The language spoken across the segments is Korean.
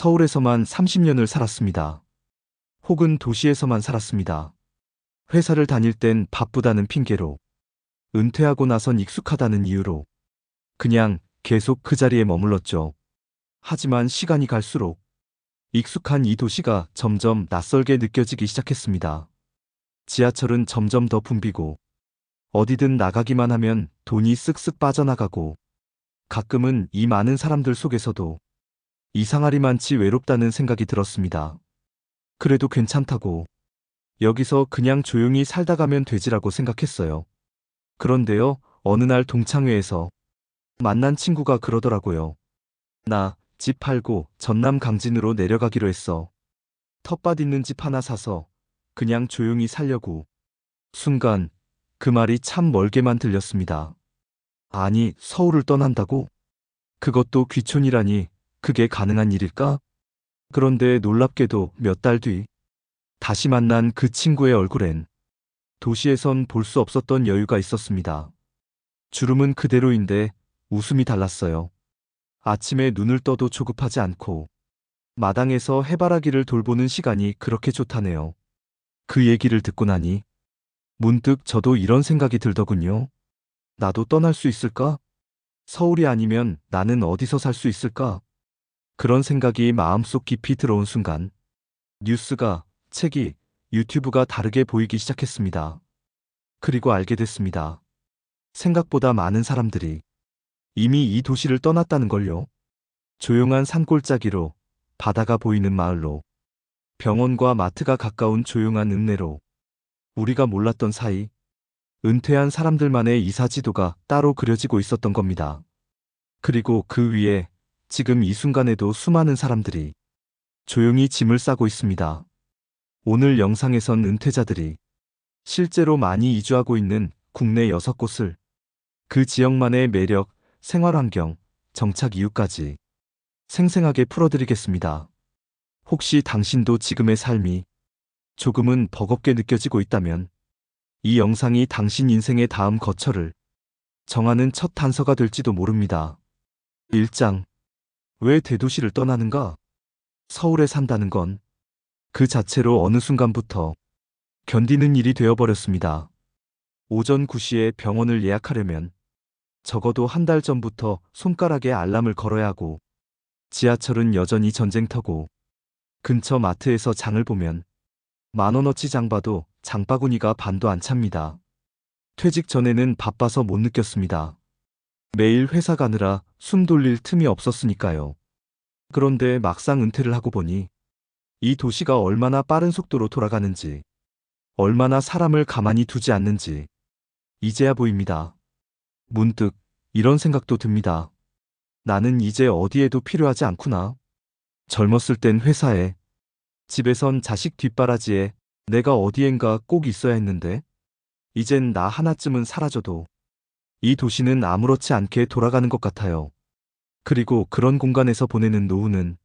서울에서만 30년을 살았습니다. 혹은 도시에서만 살았습니다. 회사를 다닐 땐 바쁘다는 핑계로, 은퇴하고 나선 익숙하다는 이유로 그냥 계속 그 자리에 머물렀죠. 하지만 시간이 갈수록 익숙한 이 도시가 점점 낯설게 느껴지기 시작했습니다. 지하철은 점점 더 붐비고 어디든 나가기만 하면 돈이 쓱쓱 빠져나가고 가끔은 이 많은 사람들 속에서도 이상하리만치 외롭다는 생각이 들었습니다. 그래도 괜찮다고, 여기서 그냥 조용히 살다 가면 되지라고 생각했어요. 그런데요, 어느 날 동창회에서 만난 친구가 그러더라고요. 나 집 팔고 전남 강진으로 내려가기로 했어. 텃밭 있는 집 하나 사서 그냥 조용히 살려고. 순간 그 말이 참 멀게만 들렸습니다. 아니, 서울을 떠난다고? 그것도 귀촌이라니, 그게 가능한 일일까? 그런데 놀랍게도 몇 달 뒤 다시 만난 그 친구의 얼굴엔 도시에선 볼 수 없었던 여유가 있었습니다. 주름은 그대로인데 웃음이 달랐어요. 아침에 눈을 떠도 조급하지 않고 마당에서 해바라기를 돌보는 시간이 그렇게 좋다네요. 그 얘기를 듣고 나니 문득 저도 이런 생각이 들더군요. 나도 떠날 수 있을까? 서울이 아니면 나는 어디서 살 수 있을까? 그런 생각이 마음속 깊이 들어온 순간 뉴스가, 책이, 유튜브가 다르게 보이기 시작했습니다. 그리고 알게 됐습니다. 생각보다 많은 사람들이 이미 이 도시를 떠났다는 걸요. 조용한 산골짜기로, 바다가 보이는 마을로, 병원과 마트가 가까운 조용한 읍내로, 우리가 몰랐던 사이 은퇴한 사람들만의 이사지도가 따로 그려지고 있었던 겁니다. 그리고 그 위에 지금 이 순간에도 수많은 사람들이 조용히 짐을 싸고 있습니다. 오늘 영상에선 은퇴자들이 실제로 많이 이주하고 있는 국내 6곳을, 그 지역만의 매력, 생활환경, 정착 이유까지 생생하게 풀어드리겠습니다. 혹시 당신도 지금의 삶이 조금은 버겁게 느껴지고 있다면 이 영상이 당신 인생의 다음 거처를 정하는 첫 단서가 될지도 모릅니다. 1장. 왜 대도시를 떠나는가? 서울에 산다는 건 그 자체로 어느 순간부터 견디는 일이 되어버렸습니다. 오전 9시에 병원을 예약하려면 적어도 한 달 전부터 손가락에 알람을 걸어야 하고, 지하철은 여전히 전쟁터고, 근처 마트에서 장을 보면 10,000원어치 장 봐도 장바구니가 반도 안 찹니다. 퇴직 전에는 바빠서 못 느꼈습니다. 매일 회사 가느라 숨 돌릴 틈이 없었으니까요. 그런데 막상 은퇴를 하고 보니 이 도시가 얼마나 빠른 속도로 돌아가는지, 얼마나 사람을 가만히 두지 않는지 이제야 보입니다. 문득 이런 생각도 듭니다. 나는 이제 어디에도 필요하지 않구나. 젊었을 땐 회사에, 집에선 자식 뒷바라지에 내가 어디엔가 꼭 있어야 했는데, 이젠 나 하나쯤은 사라져도 이 도시는 아무렇지 않게 돌아가는 것 같아요. 그리고 그런 공간에서 보내는 노후는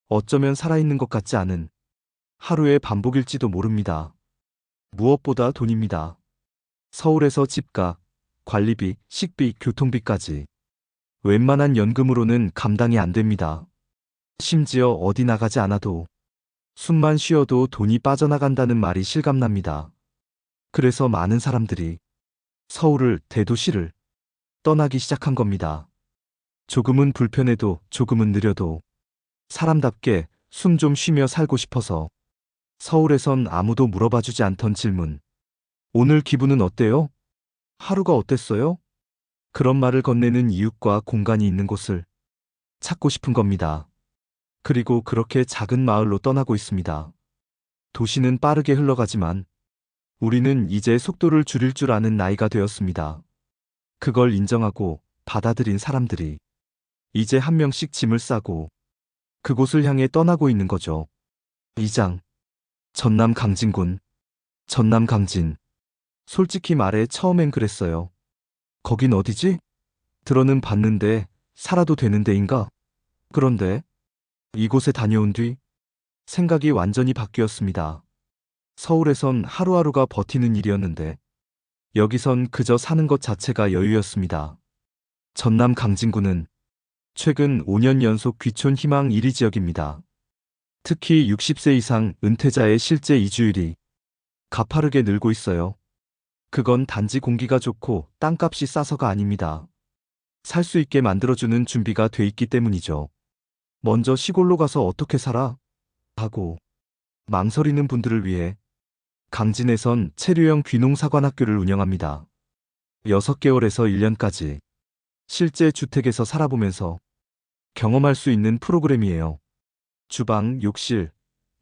어쩌면 살아있는 것 같지 않은 하루의 반복일지도 모릅니다. 무엇보다 돈입니다. 서울에서 집값, 관리비, 식비, 교통비까지 웬만한 연금으로는 감당이 안 됩니다. 심지어 어디 나가지 않아도, 숨만 쉬어도 돈이 빠져나간다는 말이 실감납니다. 그래서 많은 사람들이 서울을, 대도시를 떠나기 시작한 겁니다. 조금은 불편해도, 조금은 느려도 사람답게 숨 좀 쉬며 살고 싶어서. 서울에선 아무도 물어봐주지 않던 질문. 오늘 기분은 어때요? 하루가 어땠어요? 그런 말을 건네는 이웃과 공간이 있는 곳을 찾고 싶은 겁니다. 그리고 그렇게 작은 마을로 떠나고 있습니다. 도시는 빠르게 흘러가지만 우리는 이제 속도를 줄일 줄 아는 나이가 되었습니다. 그걸 인정하고 받아들인 사람들이 이제 한 명씩 짐을 싸고 그곳을 향해 떠나고 있는 거죠. 2장. 전남 강진군. 전남 강진. 솔직히 말해 처음엔 그랬어요. 거긴 어디지? 들어는 봤는데 살아도 되는 데인가? 그런데 이곳에 다녀온 뒤 생각이 완전히 바뀌었습니다. 서울에선 하루하루가 버티는 일이었는데 여기선 그저 사는 것 자체가 여유였습니다. 전남 강진구는 최근 5년 연속 귀촌 희망 1위 지역입니다. 특히 60세 이상 은퇴자의 실제 이주율이 가파르게 늘고 있어요. 그건 단지 공기가 좋고 땅값이 싸서가 아닙니다. 살 수 있게 만들어주는 준비가 돼 있기 때문이죠. 먼저 시골로 가서 어떻게 살아? 하고 망설이는 분들을 위해 강진에선 체류형 귀농사관학교를 운영합니다. 6개월에서 1년까지 실제 주택에서 살아보면서 경험할 수 있는 프로그램이에요. 주방, 욕실,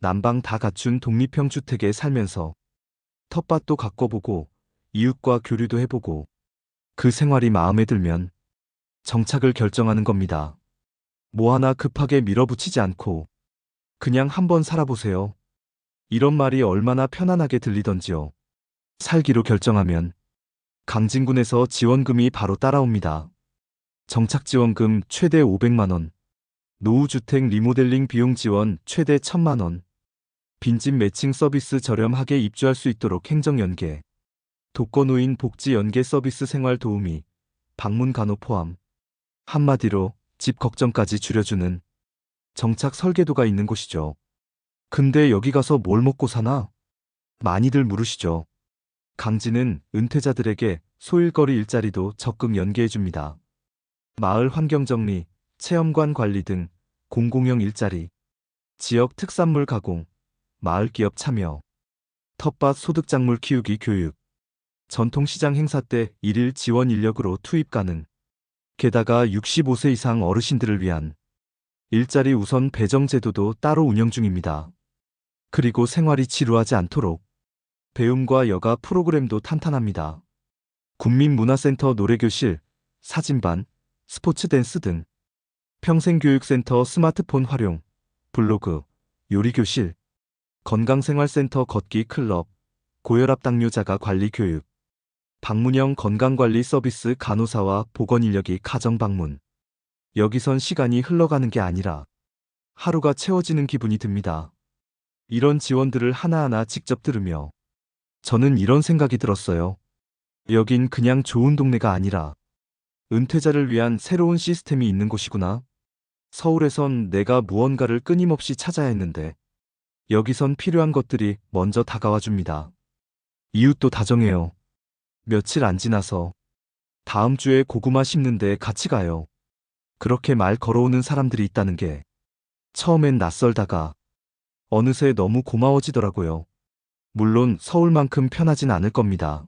난방 다 갖춘 독립형 주택에 살면서 텃밭도 가꿔보고 이웃과 교류도 해보고 그 생활이 마음에 들면 정착을 결정하는 겁니다. 뭐 하나 급하게 밀어붙이지 않고 그냥 한번 살아보세요. 이런 말이 얼마나 편안하게 들리던지요. 살기로 결정하면 강진군에서 지원금이 바로 따라옵니다. 정착지원금 최대 500만 원, 노후주택 리모델링 비용 지원 최대 1000만 원, 빈집 매칭 서비스 저렴하게 입주할 수 있도록 행정연계, 독거노인 복지연계 서비스 생활 도우미, 방문 간호 포함. 한마디로 집 걱정까지 줄여주는 정착 설계도가 있는 곳이죠. 근데 여기 가서 뭘 먹고 사나? 많이들 물으시죠. 강진은 은퇴자들에게 소일거리 일자리도 적극 연계해줍니다. 마을 환경정리, 체험관 관리 등 공공형 일자리, 지역 특산물 가공, 마을 기업 참여, 텃밭 소득작물 키우기 교육, 전통시장 행사 때 일일 지원 인력으로 투입 가능. 게다가 65세 이상 어르신들을 위한 일자리 우선 배정 제도도 따로 운영 중입니다. 그리고 생활이 지루하지 않도록 배움과 여가 프로그램도 탄탄합니다. 군민문화센터 노래교실, 사진반, 스포츠 댄스 등 평생교육센터 스마트폰 활용, 블로그, 요리교실, 건강생활센터 걷기 클럽, 고혈압 당뇨자가 관리 교육, 방문형 건강관리 서비스 간호사와 보건인력이 가정방문. 여기선 시간이 흘러가는 게 아니라 하루가 채워지는 기분이 듭니다. 이런 지원들을 하나하나 직접 들으며 저는 이런 생각이 들었어요. 여긴 그냥 좋은 동네가 아니라 은퇴자를 위한 새로운 시스템이 있는 곳이구나. 서울에선 내가 무언가를 끊임없이 찾아야 했는데 여기선 필요한 것들이 먼저 다가와 줍니다. 이웃도 다정해요. 며칠 안 지나서 다음 주에 고구마 심는데 같이 가요. 그렇게 말 걸어오는 사람들이 있다는 게 처음엔 낯설다가 어느새 너무 고마워지더라고요. 물론 서울만큼 편하진 않을 겁니다.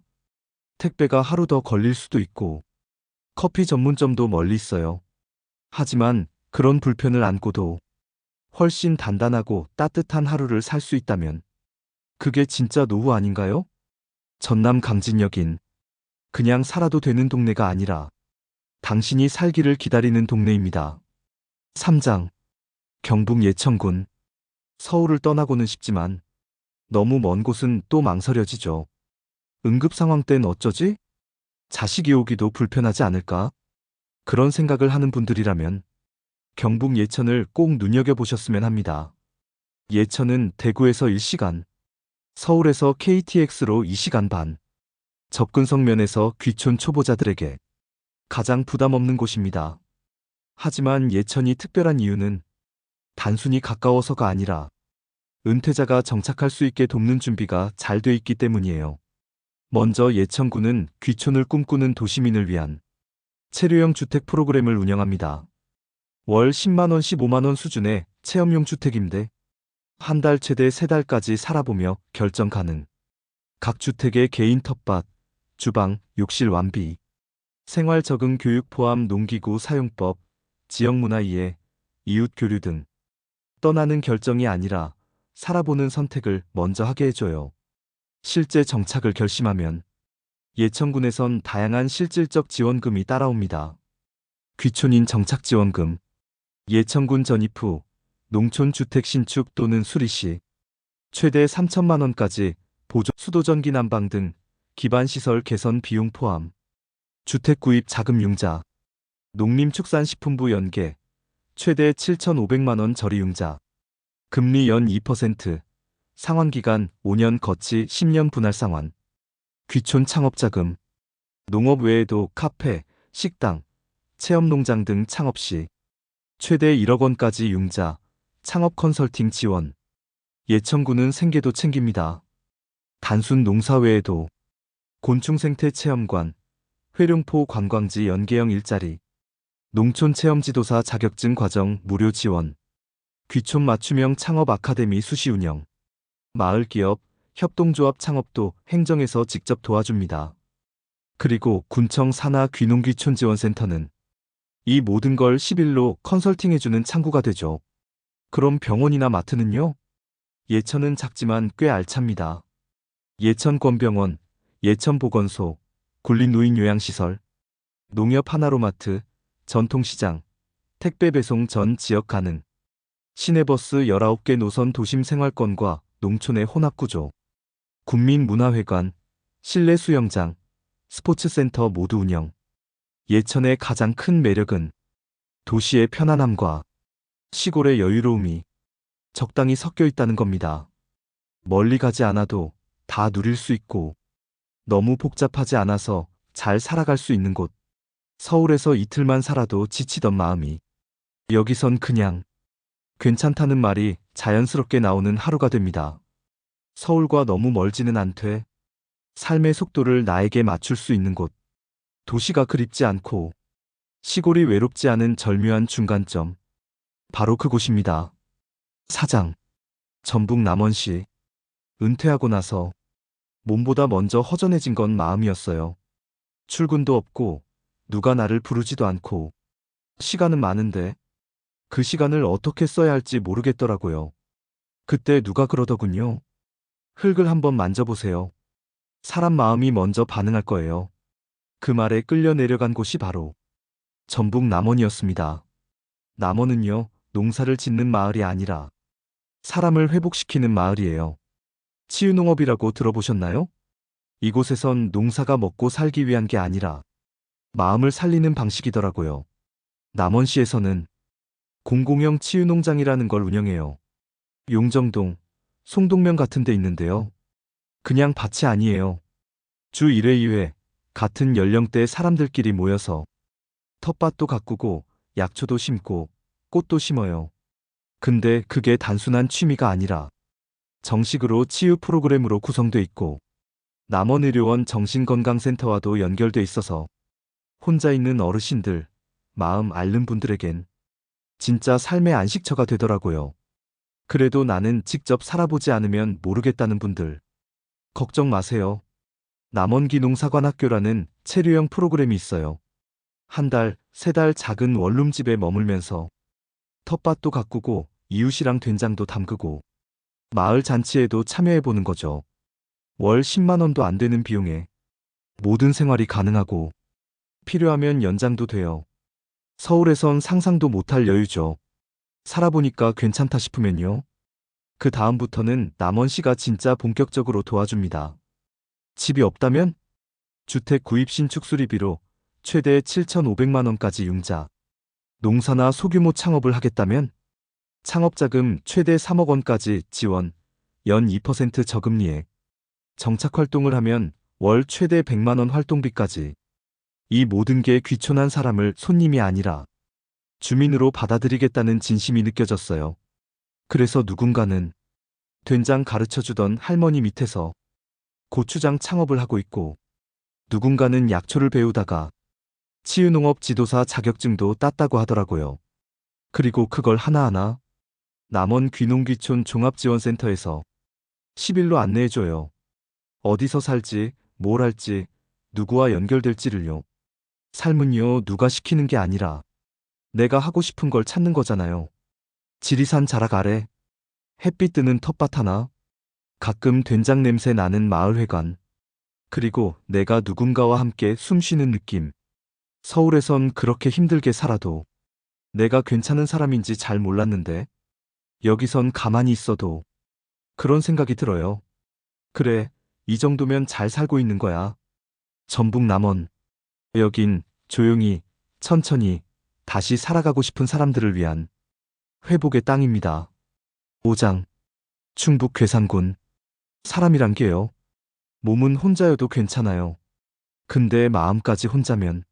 택배가 하루 더 걸릴 수도 있고 커피 전문점도 멀리 있어요. 하지만 그런 불편을 안고도 훨씬 단단하고 따뜻한 하루를 살 수 있다면 그게 진짜 노후 아닌가요? 전남 강진역인 그냥 살아도 되는 동네가 아니라 당신이 살기를 기다리는 동네입니다. 3장 경북 예천군. 서울을 떠나고는 싶지만 너무 먼 곳은 또 망설여지죠. 응급 상황 땐 어쩌지? 자식이 오기도 불편하지 않을까? 그런 생각을 하는 분들이라면 경북 예천을 꼭 눈여겨보셨으면 합니다. 예천은 대구에서 1시간, 서울에서 KTX로 2시간 반. 접근성 면에서 귀촌 초보자들에게 가장 부담 없는 곳입니다. 하지만 예천이 특별한 이유는 단순히 가까워서가 아니라 은퇴자가 정착할 수 있게 돕는 준비가 잘 돼 있기 때문이에요. 먼저 예천군은 귀촌을 꿈꾸는 도시민을 위한 체류형 주택 프로그램을 운영합니다. 월 10만원, 15만원 수준의 체험용 주택임대, 한 달 최대 3달까지 살아보며 결정 가능. 각 주택의 개인 텃밭, 주방, 욕실 완비, 생활 적응 교육 포함 농기구 사용법, 지역문화 이해, 이웃 교류 등 떠나는 결정이 아니라 살아보는 선택을 먼저 하게 해줘요. 실제 정착을 결심하면 예천군에선 다양한 실질적 지원금이 따라옵니다. 귀촌인 정착지원금, 예천군 전입 후 농촌주택 신축 또는 수리 시 최대 3천만 원까지 보조, 수도전기 난방 등 기반시설 개선 비용 포함, 주택 구입 자금 융자, 농림축산식품부 연계, 최대 7,500만 원 저리 융자, 금리 연 2%, 상환기간 5년 거치 10년 분할 상환, 귀촌 창업자금, 농업 외에도 카페, 식당, 체험농장 등 창업 시 최대 1억 원까지 융자, 창업 컨설팅 지원. 예천군은 생계도 챙깁니다. 단순 농사 외에도 곤충생태 체험관, 회룡포 관광지 연계형 일자리, 농촌 체험지도사 자격증 과정 무료 지원, 귀촌 맞춤형 창업 아카데미 수시 운영, 마을기업, 협동조합 창업도 행정에서 직접 도와줍니다. 그리고 군청 산하 귀농귀촌지원센터는 이 모든 걸 10일로 컨설팅해주는 창구가 되죠. 그럼 병원이나 마트는요? 예천은 작지만 꽤 알찹니다. 예천권병원, 예천보건소, 굴림노인요양시설, 농협 하나로마트, 전통시장, 택배 배송 전 지역 가능, 시내버스 19개 노선 도심 생활권과 농촌의 혼합구조, 군민문화회관, 실내 수영장, 스포츠센터 모두 운영. 예천의 가장 큰 매력은 도시의 편안함과 시골의 여유로움이 적당히 섞여 있다는 겁니다. 멀리 가지 않아도 다 누릴 수 있고 너무 복잡하지 않아서 잘 살아갈 수 있는 곳. 서울에서 이틀만 살아도 지치던 마음이 여기선 그냥 괜찮다는 말이 자연스럽게 나오는 하루가 됩니다. 서울과 너무 멀지는 않되 삶의 속도를 나에게 맞출 수 있는 곳. 도시가 그립지 않고 시골이 외롭지 않은 절묘한 중간점. 바로 그곳입니다. 사장. 전북 남원시. 은퇴하고 나서 몸보다 먼저 허전해진 건 마음이었어요. 출근도 없고 누가 나를 부르지도 않고 시간은 많은데 그 시간을 어떻게 써야 할지 모르겠더라고요. 그때 누가 그러더군요. 흙을 한번 만져보세요. 사람 마음이 먼저 반응할 거예요. 그 말에 끌려 내려간 곳이 바로 전북 남원이었습니다. 남원은요, 농사를 짓는 마을이 아니라 사람을 회복시키는 마을이에요. 치유농업이라고 들어보셨나요? 이곳에선 농사가 먹고 살기 위한 게 아니라 마음을 살리는 방식이더라고요. 남원시에서는 공공형 치유농장이라는 걸 운영해요. 용정동, 송동면 같은 데 있는데요. 그냥 밭이 아니에요. 주 1회 2회 같은 연령대 사람들끼리 모여서 텃밭도 가꾸고 약초도 심고 꽃도 심어요. 근데 그게 단순한 취미가 아니라 정식으로 치유 프로그램으로 구성돼 있고 남원의료원 정신건강센터와도 연결돼 있어서 혼자 있는 어르신들, 마음 앓는 분들에겐 진짜 삶의 안식처가 되더라고요. 그래도 나는 직접 살아보지 않으면 모르겠다는 분들, 걱정 마세요. 남원기농사관학교라는 체류형 프로그램이 있어요. 한 달, 3달 작은 원룸집에 머물면서 텃밭도 가꾸고 이웃이랑 된장도 담그고 마을 잔치에도 참여해보는 거죠. 월 10만 원도 안 되는 비용에 모든 생활이 가능하고 필요하면 연장도 돼요. 서울에선 상상도 못할 여유죠. 살아보니까 괜찮다 싶으면요. 그 다음부터는 남원시가 진짜 본격적으로 도와줍니다. 집이 없다면 주택 구입 신축 수리비로 최대 7,500만 원까지 융자. 농사나 소규모 창업을 하겠다면 창업자금 최대 3억 원까지 지원, 연 2% 저금리에 정착 활동을 하면 월 최대 100만 원 활동비까지. 이 모든 게 귀촌한 사람을 손님이 아니라 주민으로 받아들이겠다는 진심이 느껴졌어요. 그래서 누군가는 된장 가르쳐주던 할머니 밑에서 고추장 창업을 하고 있고 누군가는 약초를 배우다가 치유농업 지도사 자격증도 땄다고 하더라고요. 그리고 그걸 하나하나 남원 귀농귀촌 종합지원센터에서 10일로 안내해줘요. 어디서 살지, 뭘 할지, 누구와 연결될지를요. 삶은요, 누가 시키는 게 아니라 내가 하고 싶은 걸 찾는 거잖아요. 지리산 자락 아래, 햇빛 뜨는 텃밭 하나, 가끔 된장 냄새 나는 마을회관, 그리고 내가 누군가와 함께 숨 쉬는 느낌. 서울에선 그렇게 힘들게 살아도 내가 괜찮은 사람인지 잘 몰랐는데 여기선 가만히 있어도 그런 생각이 들어요. 그래, 이 정도면 잘 살고 있는 거야. 전북 남원. 여긴 조용히, 천천히 다시 살아가고 싶은 사람들을 위한 회복의 땅입니다. 5장. 충북 괴산군. 사람이란 게요. 몸은 혼자여도 괜찮아요. 근데 마음까지 혼자면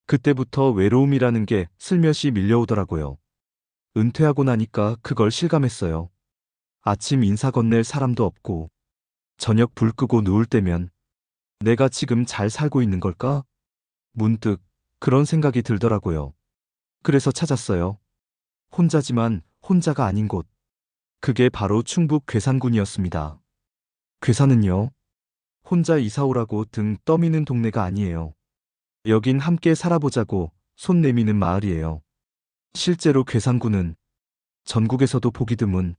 그때부터 외로움이라는 게 슬며시 밀려오더라고요. 은퇴하고 나니까 그걸 실감했어요. 아침 인사 건넬 사람도 없고, 저녁 불 끄고 누울 때면 내가 지금 잘 살고 있는 걸까? 문득 그런 생각이 들더라고요. 그래서 찾았어요. 혼자지만 혼자가 아닌 곳. 그게 바로 충북 괴산군이었습니다. 괴산은요, 혼자 이사 오라고 등 떠미는 동네가 아니에요. 여긴 함께 살아보자고 손 내미는 마을이에요. 실제로 괴산군은 전국에서도 보기 드문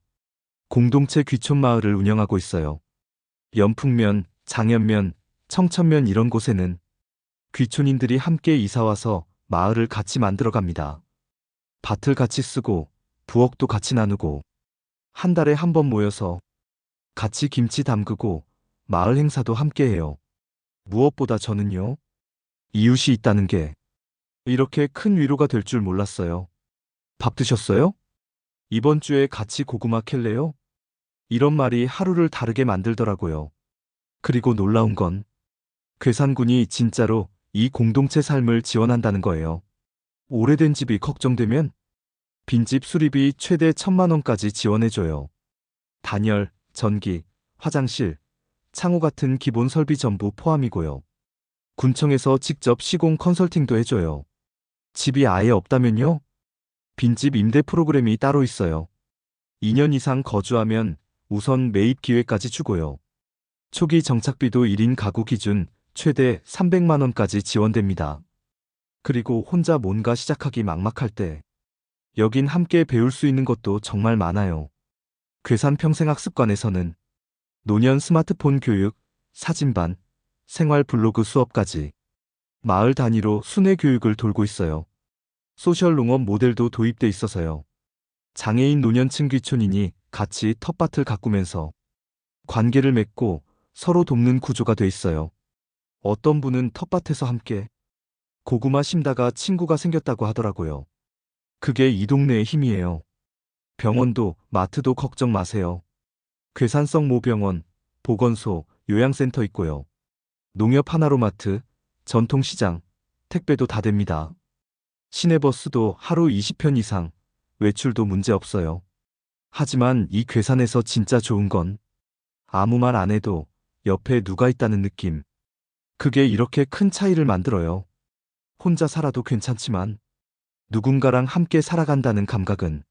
공동체 귀촌 마을을 운영하고 있어요. 연풍면, 장현면, 청천면 이런 곳에는 귀촌인들이 함께 이사와서 마을을 같이 만들어 갑니다. 밭을 같이 쓰고 부엌도 같이 나누고 한 달에 한 번 모여서 같이 김치 담그고 마을 행사도 함께 해요. 무엇보다 저는요, 이웃이 있다는 게 이렇게 큰 위로가 될 줄 몰랐어요. 밥 드셨어요? 이번 주에 같이 고구마 캘래요? 이런 말이 하루를 다르게 만들더라고요. 그리고 놀라운 건 괴산군이 진짜로 이 공동체 삶을 지원한다는 거예요. 오래된 집이 걱정되면 빈집 수리비 최대 1,000만 원까지 지원해줘요. 단열, 전기, 화장실, 창호 같은 기본 설비 전부 포함이고요. 군청에서 직접 시공 컨설팅도 해줘요. 집이 아예 없다면요? 빈집 임대 프로그램이 따로 있어요. 2년 이상 거주하면 우선 매입 기회까지 주고요. 초기 정착비도 1인 가구 기준 최대 300만 원까지 지원됩니다. 그리고 혼자 뭔가 시작하기 막막할 때 여긴 함께 배울 수 있는 것도 정말 많아요. 괴산 평생학습관에서는 노년 스마트폰 교육, 사진반, 생활 블로그 수업까지 마을 단위로 순회 교육을 돌고 있어요. 소셜 농업 모델도 도입돼 있어서요. 장애인 노년층 귀촌인이 같이 텃밭을 가꾸면서 관계를 맺고 서로 돕는 구조가 돼 있어요. 어떤 분은 텃밭에서 함께 고구마 심다가 친구가 생겼다고 하더라고요. 그게 이 동네의 힘이에요. 병원도 마트도 걱정 마세요. 괴산성 모병원, 보건소, 요양센터 있고요. 농협 하나로마트, 전통시장, 택배도 다 됩니다. 시내버스도 하루 20편 이상, 외출도 문제 없어요. 하지만 이 괴산에서 진짜 좋은 건 아무 말 안 해도 옆에 누가 있다는 느낌. 그게 이렇게 큰 차이를 만들어요. 혼자 살아도 괜찮지만 누군가랑 함께 살아간다는 감각은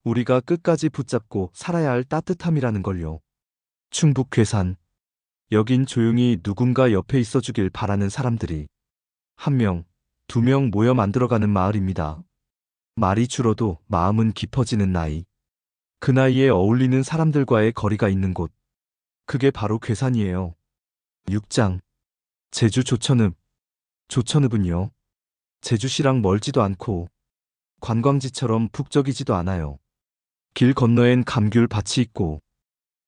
우리가 끝까지 붙잡고 살아야 할 따뜻함이라는 걸요. 충북 괴산. 여긴 조용히 누군가 옆에 있어주길 바라는 사람들이 한 명, 두 명 모여 만들어가는 마을입니다. 말이 줄어도 마음은 깊어지는 나이. 그 나이에 어울리는 사람들과의 거리가 있는 곳. 그게 바로 괴산이에요. 6장. 제주 조천읍. 조천읍은요, 제주시랑 멀지도 않고 관광지처럼 북적이지도 않아요. 길 건너엔 감귤 밭이 있고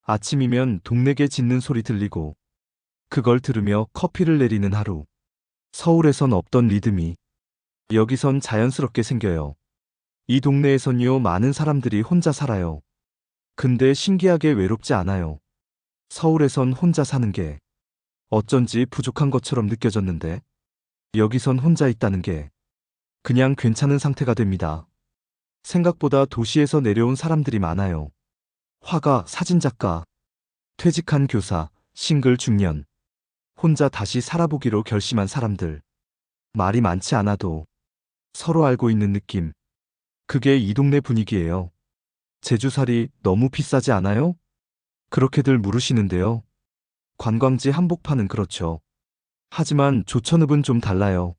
아침이면 동네개 짖는 소리 들리고 그걸 들으며 커피를 내리는 하루. 서울에선 없던 리듬이 여기선 자연스럽게 생겨요. 이 동네에선요, 많은 사람들이 혼자 살아요. 근데 신기하게 외롭지 않아요. 서울에선 혼자 사는 게 어쩐지 부족한 것처럼 느껴졌는데 여기선 혼자 있다는 게 그냥 괜찮은 상태가 됩니다. 생각보다 도시에서 내려온 사람들이 많아요. 화가, 사진작가, 퇴직한 교사, 싱글 중년, 혼자 다시 살아보기로 결심한 사람들. 말이 많지 않아도 서로 알고 있는 느낌. 그게 이 동네 분위기예요. 제주살이 너무 비싸지 않아요? 그렇게들 물으시는데요. 관광지 한복판은 그렇죠. 하지만 조천읍은 좀 달라요.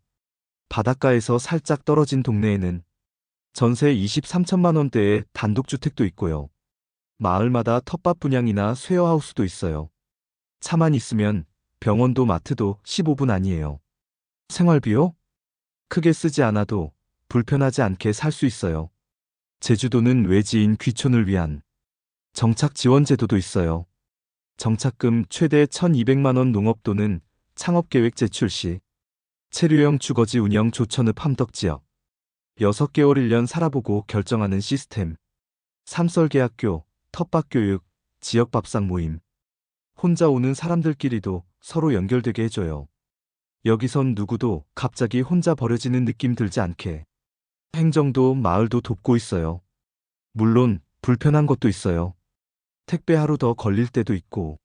바닷가에서 살짝 떨어진 동네에는 전세 23천만 원대의 단독주택도 있고요. 마을마다 텃밭 분양이나 쉐어하우스도 있어요. 차만 있으면 병원도 마트도 15분 아니에요. 생활비요? 크게 쓰지 않아도 불편하지 않게 살 수 있어요. 제주도는 외지인 귀촌을 위한 정착 지원 제도도 있어요. 정착금 최대 1,200만 원 농업 또는 창업계획 제출 시 체류형 주거지 운영 조천읍 함덕지역 6개월 1년 살아보고 결정하는 시스템 삼설계학교, 텃밭교육, 지역밥상 모임 혼자 오는 사람들끼리도 서로 연결되게 해줘요. 여기선 누구도 갑자기 혼자 버려지는 느낌 들지 않게 행정도 마을도 돕고 있어요. 물론 불편한 것도 있어요. 택배 하루 더 걸릴 때도 있고,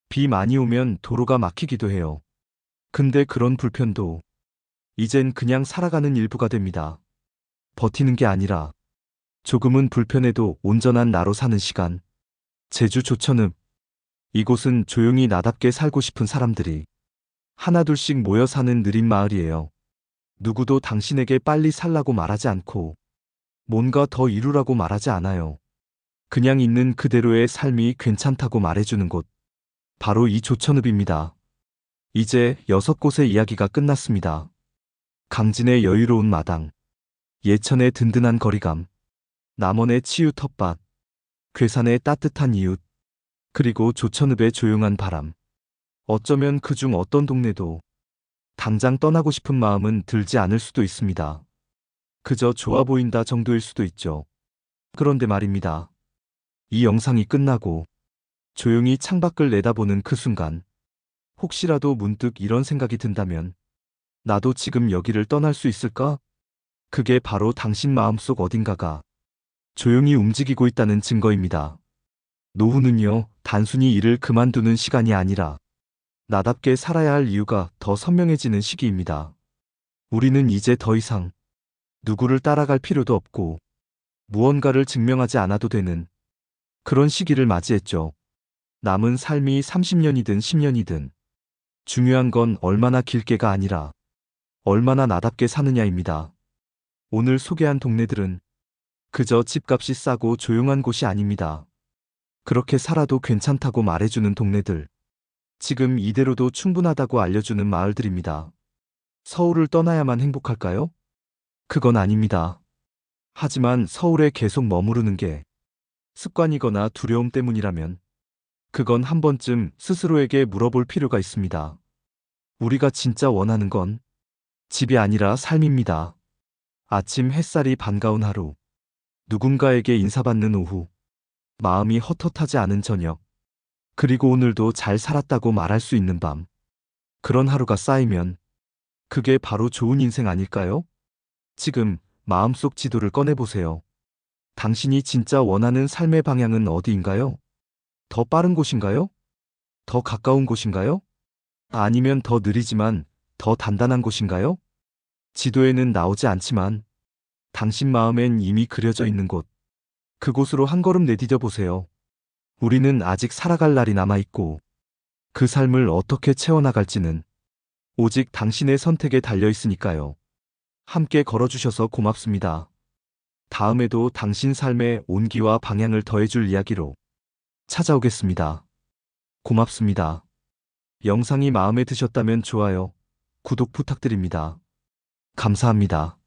비 많이 오면 도로가 막히기도 해요. 근데 그런 불편도 이젠 그냥 살아가는 일부가 됩니다. 버티는 게 아니라 조금은 불편해도 온전한 나로 사는 시간. 제주 조천읍. 이곳은 조용히 나답게 살고 싶은 사람들이 하나둘씩 모여 사는 느린 마을이에요. 누구도 당신에게 빨리 살라고 말하지 않고 뭔가 더 이루라고 말하지 않아요. 그냥 있는 그대로의 삶이 괜찮다고 말해주는 곳. 바로 이 조천읍입니다. 이제 6곳의 이야기가 끝났습니다. 강진의 여유로운 마당, 예천의 든든한 거리감, 남원의 치유 텃밭, 괴산의 따뜻한 이웃, 그리고 조천읍의 조용한 바람. 어쩌면 그중 어떤 동네도 당장 떠나고 싶은 마음은 들지 않을 수도 있습니다. 그저 좋아 보인다 정도일 수도 있죠. 그런데 말입니다. 이 영상이 끝나고 조용히 창밖을 내다보는 그 순간, 혹시라도 문득 이런 생각이 든다면, 나도 지금 여기를 떠날 수 있을까? 그게 바로 당신 마음속 어딘가가 조용히 움직이고 있다는 증거입니다. 노후는요, 단순히 일을 그만두는 시간이 아니라 나답게 살아야 할 이유가 더 선명해지는 시기입니다. 우리는 이제 더 이상 누구를 따라갈 필요도 없고 무언가를 증명하지 않아도 되는 그런 시기를 맞이했죠. 남은 삶이 30년이든 10년이든 중요한 건 얼마나 길게가 아니라 얼마나 나답게 사느냐입니다. 오늘 소개한 동네들은 그저 집값이 싸고 조용한 곳이 아닙니다. 그렇게 살아도 괜찮다고 말해주는 동네들. 지금 이대로도 충분하다고 알려주는 마을들입니다. 서울을 떠나야만 행복할까요? 그건 아닙니다. 하지만 서울에 계속 머무르는 게 습관이거나 두려움 때문이라면 그건 한 번쯤 스스로에게 물어볼 필요가 있습니다. 우리가 진짜 원하는 건 집이 아니라 삶입니다. 아침 햇살이 반가운 하루, 누군가에게 인사받는 오후, 마음이 헛헛하지 않은 저녁, 그리고 오늘도 잘 살았다고 말할 수 있는 밤. 그런 하루가 쌓이면 그게 바로 좋은 인생 아닐까요? 지금 마음속 지도를 꺼내보세요. 당신이 진짜 원하는 삶의 방향은 어디인가요? 더 빠른 곳인가요? 더 가까운 곳인가요? 아니면 더 느리지만 더 단단한 곳인가요? 지도에는 나오지 않지만 당신 마음엔 이미 그려져 있는 곳. 그곳으로 한 걸음 내디뎌 보세요. 우리는 아직 살아갈 날이 남아있고 그 삶을 어떻게 채워나갈지는 오직 당신의 선택에 달려있으니까요. 함께 걸어주셔서 고맙습니다. 다음에도 당신 삶의 온기와 방향을 더해줄 이야기로 찾아오겠습니다. 고맙습니다. 영상이 마음에 드셨다면 좋아요, 구독 부탁드립니다. 감사합니다.